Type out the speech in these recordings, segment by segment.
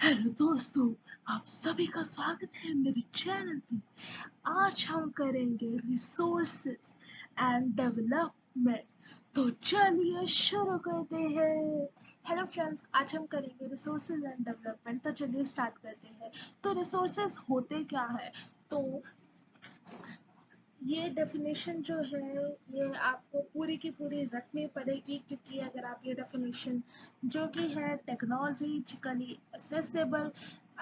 Hello दोस्तों, आप सभी का स्वागत है मेरे चैनल पे। आज हम करेंगे रिसोर्सेज एंड डेवलपमेंट। तो चलिए शुरू करते हैं। हेलो फ्रेंड्स, आज हम करेंगे रिसोर्सेज एंड डेवलपमेंट। तो चलिए स्टार्ट करते हैं। तो रिसोर्सेज होते क्या है? तो ये डेफिनेशन जो है ये आपको पूरी की पूरी रखनी पड़ेगी, क्योंकि अगर आप ये डेफिनेशन जो कि है technologically accessible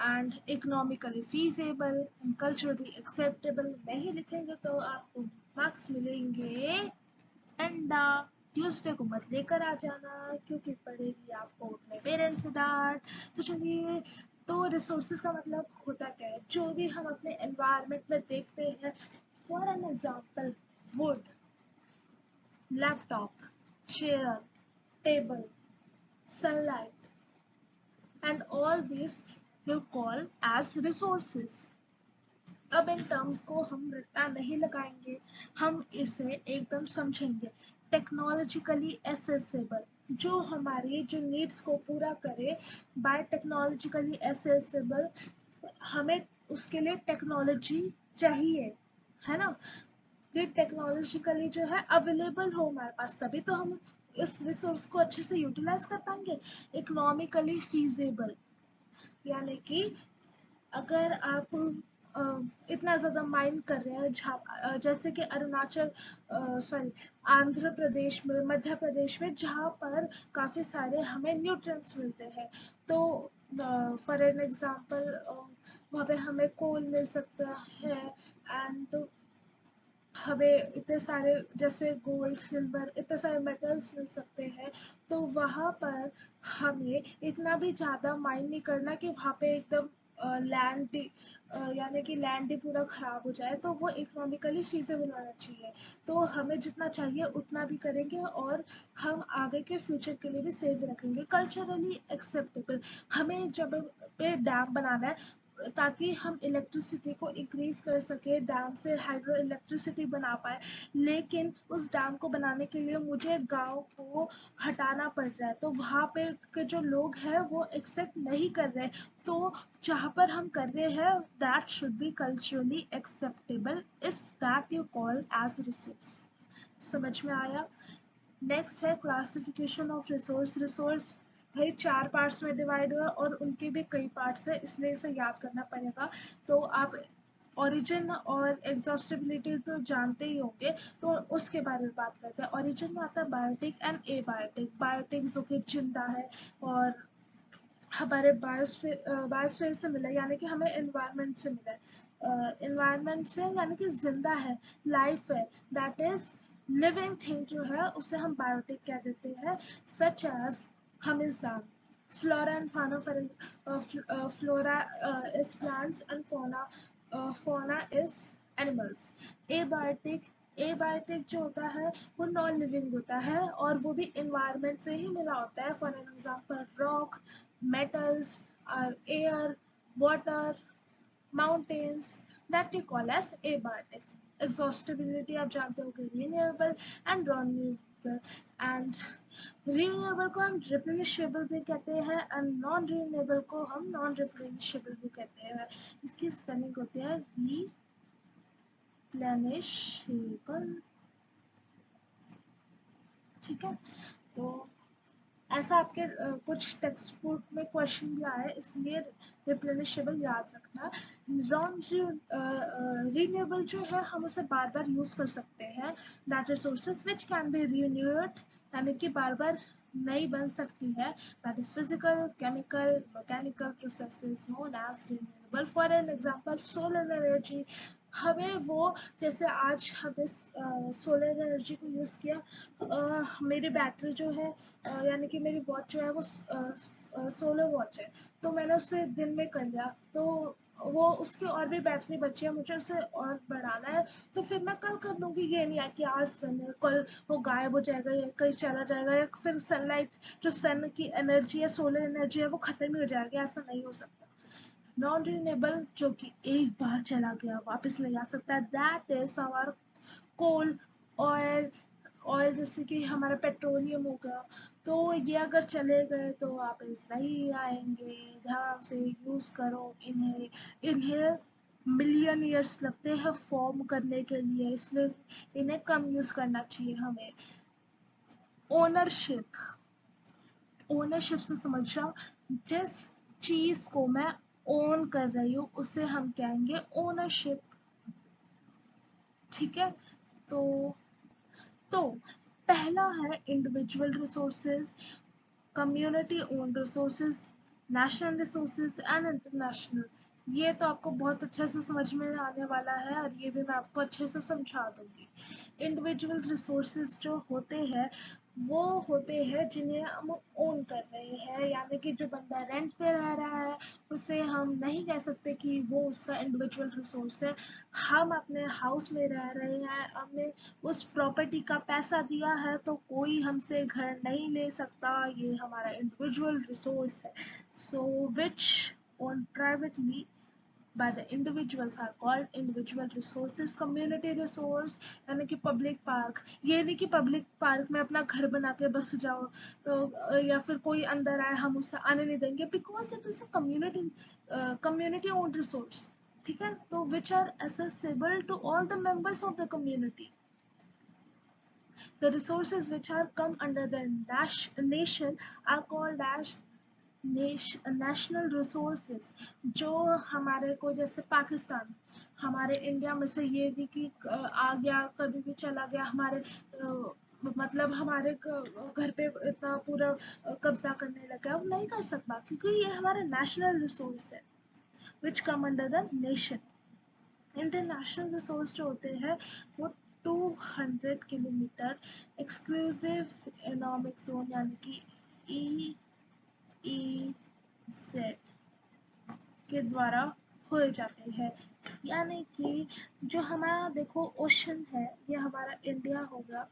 and economically feasible and culturally acceptable नहीं लिखेंगे तो आपको मार्क्स मिलेंगे अंडा। ट्यूसडे को मत लेकर आ जाना, क्योंकि पड़ेगी आपको अपने पेरेंट्स से डांट। तो चलिए, तो रिसोर्सेज का मतलब होता क्या है? जो भी हम अपने एनवायरनमेंट में देखते हैं, for an example would, laptop, chair, table, sunlight, and all these you call as resources. अब इन टर्म्स को हम रट्टा नहीं लगाएंगे, हम इसे एकदम समझेंगे। टेक्नोलॉजिकली एसेसेबल, जो हमारी जो नीड्स को पूरा करे। बाय टेक्नोलॉजिकली एसेसेबल, हमें उसके लिए टेक्नोलॉजी चाहिए, है ना? कि टेक्नोलॉजिकली जो है अवेलेबल हो हमारे पास, तभी तो हम इस रिसोर्स को अच्छे से यूटिलाइज कर पाएंगे। इकोनॉमिकली फीजेबल, यानी कि अगर आप इतना ज़्यादा माइन कर रहे हैं, जैसे कि अरुणाचल, सॉरी, आंध्र प्रदेश में, मध्य प्रदेश में, जहाँ पर काफ़ी सारे हमें न्यूट्रिएंट्स मिलते हैं। तो फॉर एन एग्जांपल वहाँ पे हमें कोल मिल सकता है, एंड हमें इतने सारे जैसे गोल्ड, सिल्वर, इतने सारे मेटल्स मिल सकते हैं। तो वहाँ पर हमें इतना भी ज़्यादा माइन नहीं करना कि वहाँ पे एकदम लैंड, यानी कि लैंड ही पूरा ख़राब हो जाए। तो वो इकोनॉमिकली फीजेबल होना चाहिए। तो हमें जितना चाहिए उतना भी करेंगे, और हम आगे के फ्यूचर के लिए भी सेव रखेंगे। कल्चरली एक्सेप्टेबल, हमें जब पे डैम बनाना है ताकि हम इलेक्ट्रिसिटी को इंक्रीज़ कर सकें, डैम से हाइड्रो इलेक्ट्रिसिटी बना पाए। लेकिन उस डैम को बनाने के लिए मुझे गांव को हटाना पड़ रहा है, तो वहाँ पे के जो लोग हैं वो एक्सेप्ट नहीं कर रहे। तो जहाँ पर हम कर रहे हैं, that should be culturally acceptable, is that you call as resource. समझ में आया? नेक्स्ट है क्लासिफिकेशन ऑफ रिसोर्स। रिसोर्स भाई 4 पार्ट्स में डिवाइड हुआ, और उनके भी कई पार्ट्स हैं, इसलिए इसे याद करना पड़ेगा। तो आप ओरिजिन और एग्जॉस्टिबिलिटी तो जानते ही होंगे, तो उसके बारे में बात करते हैं। ओरिजिन में आता है बायोटिक एंड एबायोटिक। बायोटिक जो कि जिंदा है और हमारे बायोस्फीयर से मिला है, यानी कि हमें एनवायरनमेंट से मिला है। एनवायरनमेंट से यानी कि जिंदा है, लाइफ है, दैट इज लिविंग थिंग जो है उसे हम बायोटिक कह देते हैं। सच एज हम इंसान, फ्लोरा एंड फाना, flora is plants and fauna, फोना इज एनिमल्स। एबायोटिक, एबायोटिक जो होता है वो नॉन लिविंग होता है, और वो भी इन्वायरमेंट से ही मिला होता है। For an example rock, metals, air, water, mountains, that you call as abiotic. Exhaustibility आप जानते हो कि renewable and non-renewable, and renewable को हम replenishable भी कहते हैं, and non-renewable को हम non-replenishable भी कहते हैं। इसकी स्पेलिंग होती है replenishable। ठीक है, तो ऐसा आपके कुछ टेक्स्ट बुक में क्वेश्चन भी आया है, इसलिए रिप्लेनिशेबल याद रखना। नॉन रीन्यूएबल जो है हम उसे बार बार यूज़ कर सकते हैं। That resources which can be renewed, यानी कि बार बार नई बन सकती है। That is physical, chemical, mechanical processes known as renewable. For an example solar energy, हमें वो, जैसे आज हमें सोलर एनर्जी को यूज़ किया। मेरी बैटरी जो है, यानी कि मेरी वॉच जो है वो सोलर वॉच है, तो मैंने उसे दिन में कर लिया, तो वो उसकी और भी बैटरी बची है, मुझे उसे और बढ़ाना है। तो फिर मैं कल कर लूँगी, ये नहीं है कि आज सन है कल वो गायब हो जाएगा या कहीं चला जाएगा, या फिर सनलाइट, जो सन की एनर्जी है, सोलर एनर्जी है, वो ख़त्म ही हो जाएगी। ऐसा नहीं हो सकता। नॉन रिन्यूएबल जो कि एक बार चला गया वापस नहीं आ सकता, that is our coal, oil. Oil जैसे कि हमारा पेट्रोलियम हो गया, तो ये अगर चले गए तो वापस नहीं आएंगे। ध्यान से यूज़ करो इन्हें। इन्हें मिलियन ईयर्स लगते हैं फॉर्म करने के लिए, इसलिए इन्हें कम यूज़ करना चाहिए हमें। ओनरशिप, ओनरशिप से समझ जाओ, जिस चीज़ को मैं ओन कर रही हूँ उसे हम कहेंगे ओनरशिप। ठीक है, तो तो पहला है individual resources, community owned resources, national resources and international. ये तो आपको बहुत अच्छे से समझ में आने वाला है और ये भी मैं आपको अच्छे से समझा दूंगी। इंडिविजुअल रिसोर्सेज जो होते हैं वो होते हैं जिन्हें हम ओन कर रहे हैं, यानी कि जो बंदा रेंट पे रह रहा है उसे हम नहीं कह सकते कि वो उसका इंडिविजुअल रिसोर्स है। हम अपने हाउस में रह रहे हैं, हमने उस प्रॉपर्टी का पैसा दिया है, तो कोई हमसे घर नहीं ले सकता, ये हमारा इंडिविजुअल रिसोर्स है। सो विच owned privately by the individuals are called individual resources। community resource यानी कि पब्लिक पार्क, ये नहीं कि पब्लिक पार्क में अपना घर बना के बस जाओ तो या फिर कोई अंदर आए हम उसे आने नहीं देंगे, because it is a community owned resource. ठीक है, तो which are accessible to all the members of the community। The resources which are come under the nation are called as national resources. जो हमारे को, जैसे पाकिस्तान हमारे इंडिया में से ये नहीं कि आ गया कभी भी चला गया, हमारे मतलब हमारे घर पे इतना पूरा कब्जा करने लगा, वो नहीं कर सकता क्योंकि ये हमारा नेशनल रिसोर्स है which come under the nation. International resource जो होते हैं वो 200 किलोमीटर एक्सक्लूसिव इकोनॉमिक जोन यानी कि EEZ के द्वारा हो जाते हैं। यानी कि जो हमारा देखो ओशन है, ये हमारा इंडिया होगा,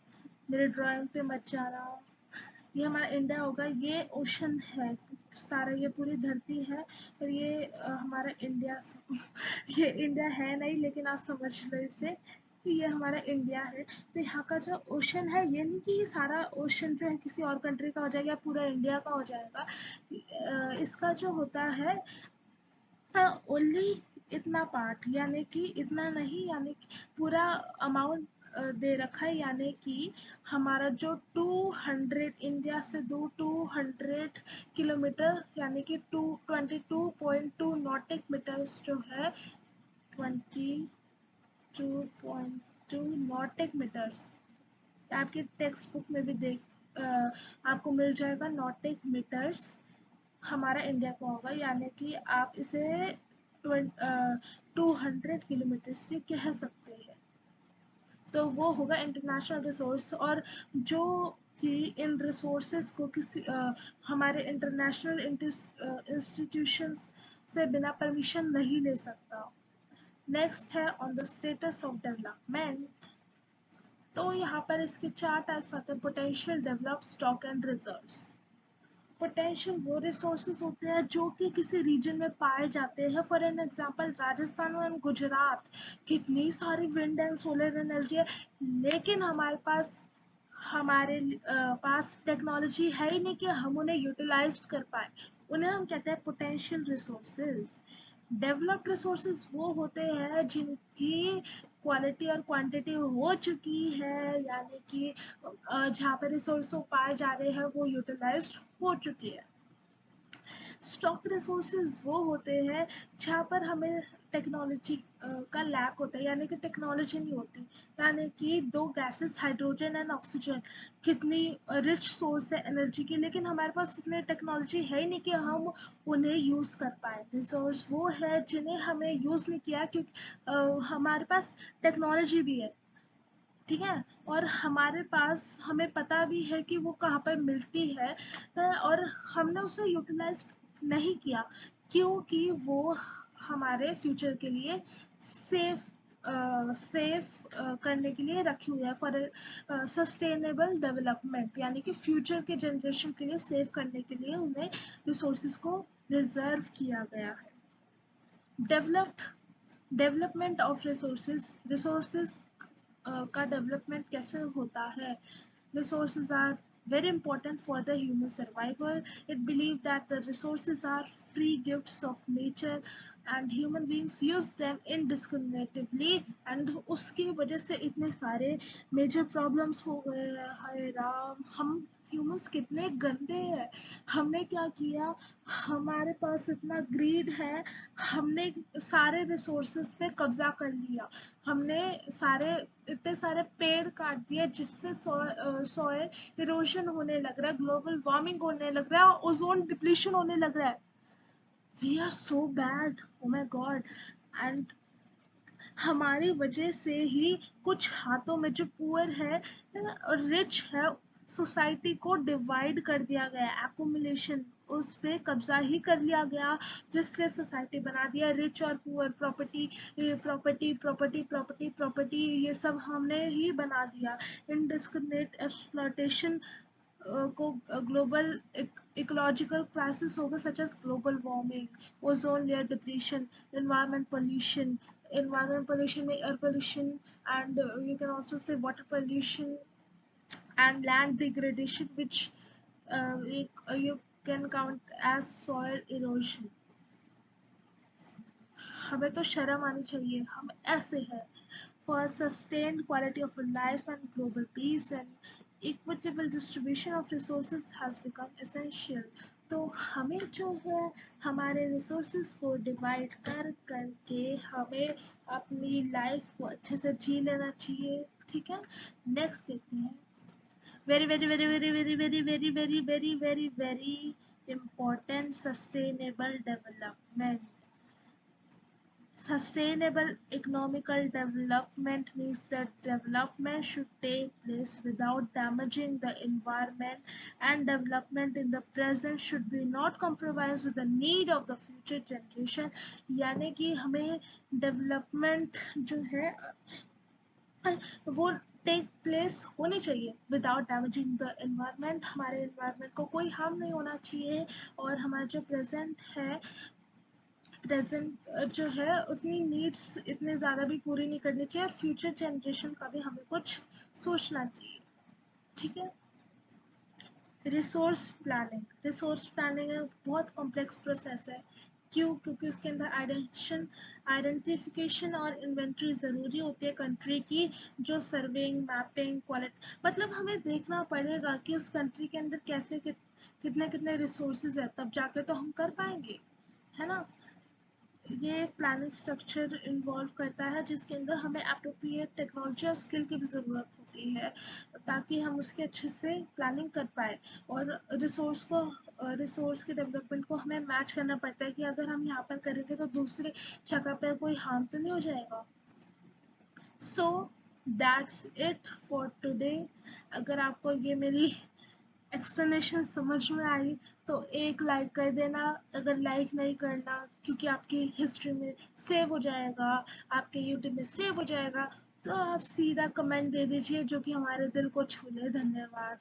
मेरे ड्राइंग पे मत जाना, ये हमारा इंडिया होगा, ये ओशन है सारा, ये पूरी धरती है और ये हमारा इंडिया ये इंडिया है नहीं लेकिन आप समझ लो इसे कि ये हमारा इंडिया है। तो यहाँ का जो ओशन है, ये नहीं कि ये सारा ओशन जो है किसी और कंट्री का हो जाएगा या पूरा इंडिया का हो जाएगा। इसका जो होता है ओनली इतना पार्ट, यानी कि इतना नहीं, यानी कि पूरा अमाउंट दे रखा है, यानी कि हमारा जो 200 इंडिया से दूर 200 किलोमीटर यानी कि 22.2 नॉटिक मीटर्स जो है, 22.2 नॉटिक मीटर्स, आपके टेक्स्ट बुक में भी आपको मिल जाएगा नॉटिक मीटर्स हमारा इंडिया का होगा, यानी कि आप इसे 200 किलोमीटर्स भी कह सकते हैं। तो वो होगा इंटरनेशनल रिसोर्स, और जो कि इन रिसोर्सेज को किसी हमारे इंटरनेशनल इंस्टीट्यूशंस से बिना परमिशन नहीं ले सकता। नेक्स्ट है on the status of development. तो यहाँ पर इसके 4 टाइप्स आते हैं, potential, develop, stock and reserves. Potential वो रिसोर्सेज होते हैं जो कि किसी रीजन में पाए जाते हैं। For an example Rajasthan and Gujarat, कितनी सारी विंड एंड सोलर एनर्जी है, लेकिन हमारे पास टेक्नोलॉजी है ही नहीं कि हम उन्हें यूटिलाइज कर पाए, उन्हें हम कहते हैं पोटेंशियल रिसोर्सेज। डेवलप्ड रिसोर्सेज वो होते हैं जिनकी क्वालिटी और क्वांटिटी हो चुकी है, यानी कि जहाँ पर रिसोर्स पाए जा रहे हैं वो यूटिलाइज्ड हो चुकी है। स्टॉक रिसोर्सेज वो होते हैं जहाँ पर हमें टेक्नोलॉजी का लैक होता है, यानी कि टेक्नोलॉजी नहीं होती, यानी कि दो गैसेस हाइड्रोजन एंड ऑक्सीजन कितनी रिच सोर्स है एनर्जी की, लेकिन हमारे पास इतनी टेक्नोलॉजी है ही नहीं कि हम उन्हें यूज़ कर पाए। रिसोर्स वो है जिन्हें हमें यूज़ नहीं किया क्योंकि हमारे पास टेक्नोलॉजी भी है, ठीक है, और हमारे पास हमें पता भी है कि वो कहाँ पर मिलती है, और हमने उसे यूटिलाइज नहीं किया क्योंकि वो हमारे फ्यूचर के लिए सेफ सेफ करने के लिए रखी हुई है, फॉर सस्टेनेबल डेवलपमेंट, यानी कि फ्यूचर के जनरेशन के लिए सेव करने के लिए उन्हें रिसोर्सेज को रिजर्व किया गया है। डेवलपमेंट ऑफ रिसोर्सेज का डेवलपमेंट कैसे होता है? Resources are very important for the human survival. It believed that the resources are free gifts of nature and human beings use them indiscriminatively, and उसकी वजह से इतने सारे मेजर प्रॉब्लम्स हो गए हैं। हाय राम, हम ह्यूमंस कितने गंदे हैं। हमने क्या किया, हमारे पास इतना ग्रीड है, हमने सारे रिसोर्सेज पे कब्जा कर लिया। हमने सारे इतने सारे पेड़ काट दिए जिससे सॉइल इरोजन होने लग रहा है, ग्लोबल वार्मिंग होने लग रहा है, ओजोन डिप्लीशन होने लग रहा है। We are so bad, oh my god. And हमारी वजह से ही कुछ हाथों में जो पुअर है और रिच है, सोसाइटी को डिवाइड कर दिया गया, एकुमुलेशन उस पे कब्जा ही कर लिया गया, जिससे सोसाइटी बना दिया रिच और poor. Property property property property property ये सब हमने ही बना दिया। इनडिस्क्रिमिनेट एक्सप्लॉयटेशन को ग्लोबल इकोलॉजिकल क्राइसिस होगा, such as global warming, ozone layer depletion, environment pollution में air pollution, and you can also say water pollution and land degradation, which you can count as soil erosion. हमें तो शर्म आनी चाहिए, हम ऐसे हैं। For sustained quality of life and global peace, and equitable distribution of resources has become essential. तो हमें जो है हमारे रिसोर्सेज को डिवाइड कर करके हमें अपनी लाइफ को अच्छे से जी लेना चाहिए। ठीक है, नेक्स्ट देखते हैं। Very very very very very very very very very very very important, sustainable development. Sustainable economical development means that development should take place without damaging the environment, and development in the present should be not compromised with the need of the future generation. यानी कि हमें development जो है वो take place होनी चाहिए without damaging the environment. हमारे environment को कोई हार्म नहीं होना चाहिए, और हमारा जो प्रेजेंट है, प्रेजेंट जो है उतनी नीड्स इतने ज़्यादा भी पूरी नहीं करनी चाहिए, और फ्यूचर जनरेशन का भी हमें कुछ सोचना चाहिए। ठीक है। रिसोर्स प्लानिंग एक बहुत कॉम्प्लेक्स प्रोसेस है। क्यों? क्योंकि उसके अंदर आइडेंटिफिकेशन और इन्वेंट्री ज़रूरी होती है कंट्री की, जो सर्वेइंग, मैपिंग, क्वालिटी, मतलब हमें देखना पड़ेगा कि उस कंट्री के अंदर कैसे कितने कितने रिसोर्सेज है, तब जाके तो हम कर पाएंगे, है ना। ये एक प्लानिंग स्ट्रक्चर इन्वॉल्व करता है जिसके अंदर हमें अप्रोप्रिएट टेक्नोलॉजी और स्किल की भी ज़रूरत होती है, ताकि हम उसके अच्छे से प्लानिंग कर पाए। और रिसोर्स के डेवलपमेंट को हमें मैच करना पड़ता है कि अगर हम यहाँ पर करेंगे तो दूसरे जगह पर कोई हार्म तो नहीं हो जाएगा। So that's it for today. अगर आपको ये मेरी एक्सप्लेनेशन समझ में आई तो एक लाइक कर देना। अगर लाइक नहीं करना, क्योंकि आपकी हिस्ट्री में सेव हो जाएगा, आपके यूट्यूब में सेव हो जाएगा, तो आप सीधा कमेंट दे दीजिए जो कि हमारे दिल को छू ले। धन्यवाद।